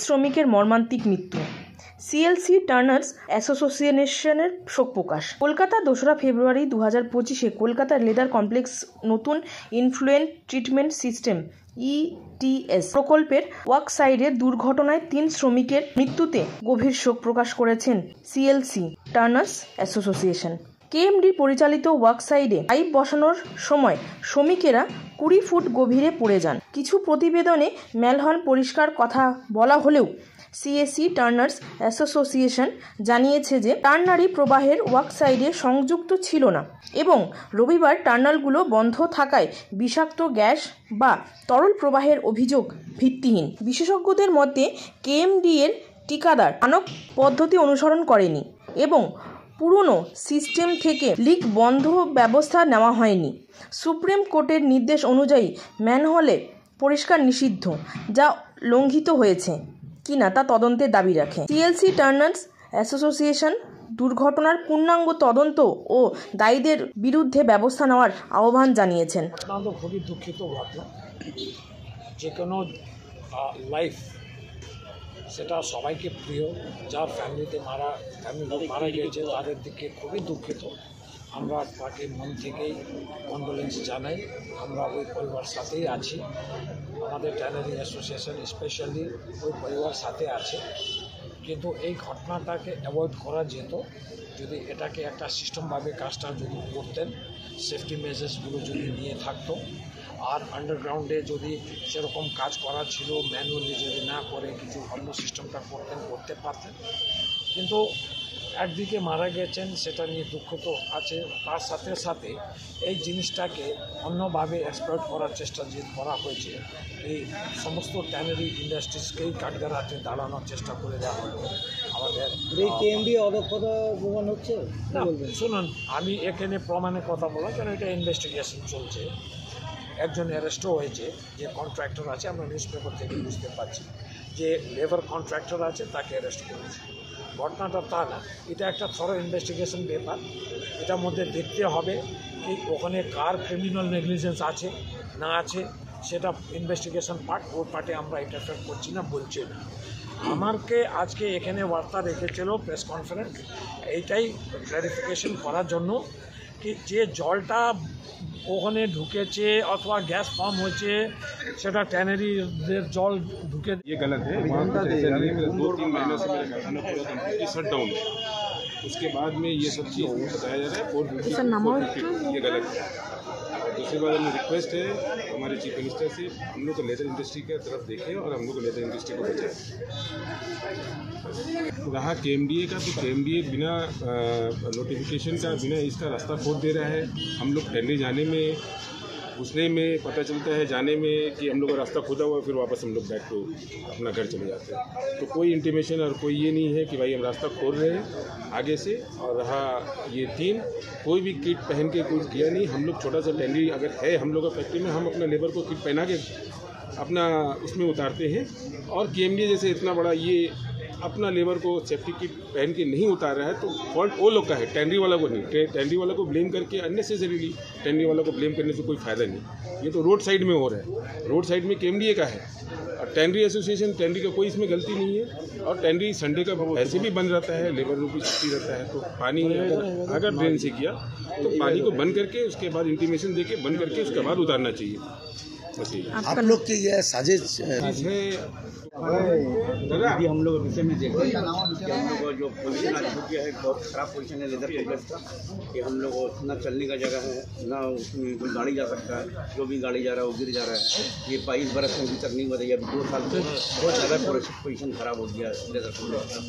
শ্রমিকের মর্মান্তিক মৃত্যু। সিএলসি টার্নার্স অ্যাসোসিয়েশনের শোক প্রকাশ। কলকাতা 2রা ফেব্রুয়ারি 2025 কলকাতার লেদার কমপ্লেক্স নতুন ইনফ্লুয়েন্ট ট্রিটমেন্ট সিস্টেম ইটিএস প্রকল্পের ওয়ার্কসাইটে দুর্ঘটনায় 3 শ্রমিকের মৃত্যুতে গভীর শোক প্রকাশ করেছেন সিএলসি টার্নার্স অ্যাসোসিয়েশন। কেএমডি পরিচালিত ওয়ার্কসাইটে পাইপ বসানোর সময় শ্রমিকেরা 20 ফুট গভীরে পড়ে যান। কিছু প্রতিবেদনে ম্যানহোল পরিষ্কার কথা বলা হলেও সিএসসি টার্নার্স অ্যাসোসিয়েশন জানিয়েছে যে টার্নারি প্রবাহের ওয়ার্কসাইটে সংযুক্ত ছিল না এবং রবিবার টার্নালগুলো বন্ধ থাকায় বিষাক্ত গ্যাস বা তরল প্রবাহের অভিযোগ ভিত্তিহীন। বিশেষজ্ঞদের মতে কেএমডি এর ঠিকাদার মানক পদ্ধতি অনুসরণ করেনি এবং পুরনো সিস্টেম থেকে লিক বন্ধ ব্যবস্থা নেওয়া হয়নি। সুপ্রিম কোর্টের নির্দেশ অনুযায়ী ম্যানহোলে পরিষ্কার নিষিদ্ধ, যা লঙ্ঘিত হয়েছে কিনা তা তদন্তের দাবি রাখে। সিএলসি টার্নার্স অ্যাসোসিয়েশন দুর্ঘটনার পূর্ণাঙ্গ তদন্ত ও দায়ীদের বিরুদ্ধে ব্যবস্থা নেওয়ার আহ্বান জানিয়েছেন। খুবই দুঃখিত ঘটনা, যে কোনো লাইফ সেটা সবাইকে প্রিয়, যার ফ্যামিলি মারা গিয়েছে তাদের দিকে খুবই দুঃখিত। আমরা তাকে মন থেকেই কন্ডোলেন্স জানাই। আমরা ওই পরিবার সাথেই আছি, আমাদের ট্যানারি অ্যাসোসিয়েশন স্পেশালি ওই পরিবার সাথে আছে। কিন্তু এই ঘটনাটাকে অ্যাভয়েড করা যেত যদি এটাকে একটা সিস্টেমভাবে কাজটা যদি করতেন, সেফটি মেজার্সগুলো যদি নিয়ে থাকতো, আর আন্ডারগ্রাউন্ডে যদি সেরকম কাজ করা ছিল ম্যানুয়ালি যদি না করে কিছু অন্য সিস্টেমটা করতে পারতেন। কিন্তু একদিকে মারা গেছেন, সেটা নিয়ে দুঃখ তো আছে, তার সাথে সাথে এই জিনিসটাকে অন্যভাবে এক্সপ্লয়েট করার চেষ্টা যে করা হয়েছে, এই সমস্ত ট্যানারি ইন্ডাস্ট্রিজকেই কাঠগড়াতে দাঁড়ানোর চেষ্টা করে দেওয়া হলো। আমাদের কেএমডি অদক্ষতা প্রমাণ হচ্ছে। শুনুন, আমি এখানে প্রমাণের কথা বলা, কেন এটা ইনভেস্টিগেশন চলছে। একজন অ্যারেস্টও হয়েছে, যে কন্ট্রাক্টর আছে, আমরা নিউজ পেপার থেকে বুঝতে পারছি যে লেবার কন্ট্রাক্টর আছে, তাকে অ্যারেস্ট করেছে। ঘটনাটা তা না, এটা একটা থরো ইনভেস্টিগেশন ব্যাপার। এটার মধ্যে দেখতে হবে কি ওখানে কার ক্রিমিনাল নেগলিজেন্স আছে না আছে, সেটা ইনভেস্টিগেশন পার্ট, ওর পার্টে আমরা ইন্টারফেয়ার করছি না, বলছি না। আমাকে আজকে এখানে বার্তা রেখেছিল প্রেস কনফারেন্স, এইটাই ক্লারিফিকেশন করার জন্য কি যে জলটা ওখানে ঢুকেছে অথবা গ্যাস ফর্ম হয়েছে সেটা ট্যানারিদের জল ঢুকে। ये गलत है, वहाँ पर ऐसा नहीं है। 2-3 महीनों से मेरा कारखाना पूरा कंप्लीटली शट डाउन है, उसके बाद में ये सब चीज़ बताया जा रहा है 450 ये गलत है। और दूसरी बात हमें रिक्वेस्ट है हमारे चीफ मिनिस्टर से, हम लोग को लेदर इंडस्ट्री की तरफ देखें और हम लोग को लेदर इंडस्ट्री को बचाएं। रहा केएमडीए का, तो केएमडीए बिना नोटिफिकेशन का, बिना इसका रास्ता खोद दे रहा है। हम लोग टेंडर जाने में, घुसने में पता चलता है, जाने में कि हम लोग का रास्ता खुदा हुआ, फिर वापस हम लोग बैक टू अपना घर चले जाते हैं। तो कोई इंटीमेशन और कोई ये नहीं है कि भाई हम रास्ता खोल रहे हैं आगे से। और रहा ये 3, कोई भी किट पहन के कुछ किया नहीं। हम लोग छोटा सा टेंडरी अगर है हम लोग का फैक्ट्री में, हम अपना लेबर को किट पहना के अपना उसमें उतारते हैं। और केएमडीए जैसे इतना बड़ा ये अपना लेबर को सेफ्टी किट पहन के नहीं उतार रहा है, तो फॉल्ट वो लोग का है, टेंडरी वाला को नहीं। टेंडरी वाला को ब्लेम करके अननेसेसरीली टेंडरी वाला को ब्लेम करने से कोई फ़ायदा नहीं। ये तो रोड साइड में हो रहा है, रोड साइड में केएमडीए का है। और टेंडरी एसोसिएशन, टेंडरी का कोई इसमें गलती नहीं है। और टेंडरी संडे का ऐसे भी बंद रहता है, लेबर को भी छुट्टी रहता है। तो पानी अगर ड्रेन से किया तो पानी को बंद करके उसके बाद इंटीमेशन दे के बंद करके उसके बाद उतारना चाहिए। बस यही आप लोग की यह साजिश है। अभी हम लोग विषय में देख रहे हैं कि हम लोग जो पोजीशन आ चुकी है, बहुत ख़राब पोजीशन है लेदर कॉम्प्लेक्स का, कि हम लोग ना चलने का जगह है, ना उसमें कोई गाड़ी जा सकता है। जो भी गाड़ी जा रहा है वो गिर जा रहा है। ये 22 बरस में अभी तक नहीं बताइए, अभी 2 साल से बहुत ज़्यादा पोजीशन ख़राब हो गया लेदर कॉम्प्लेक्स का।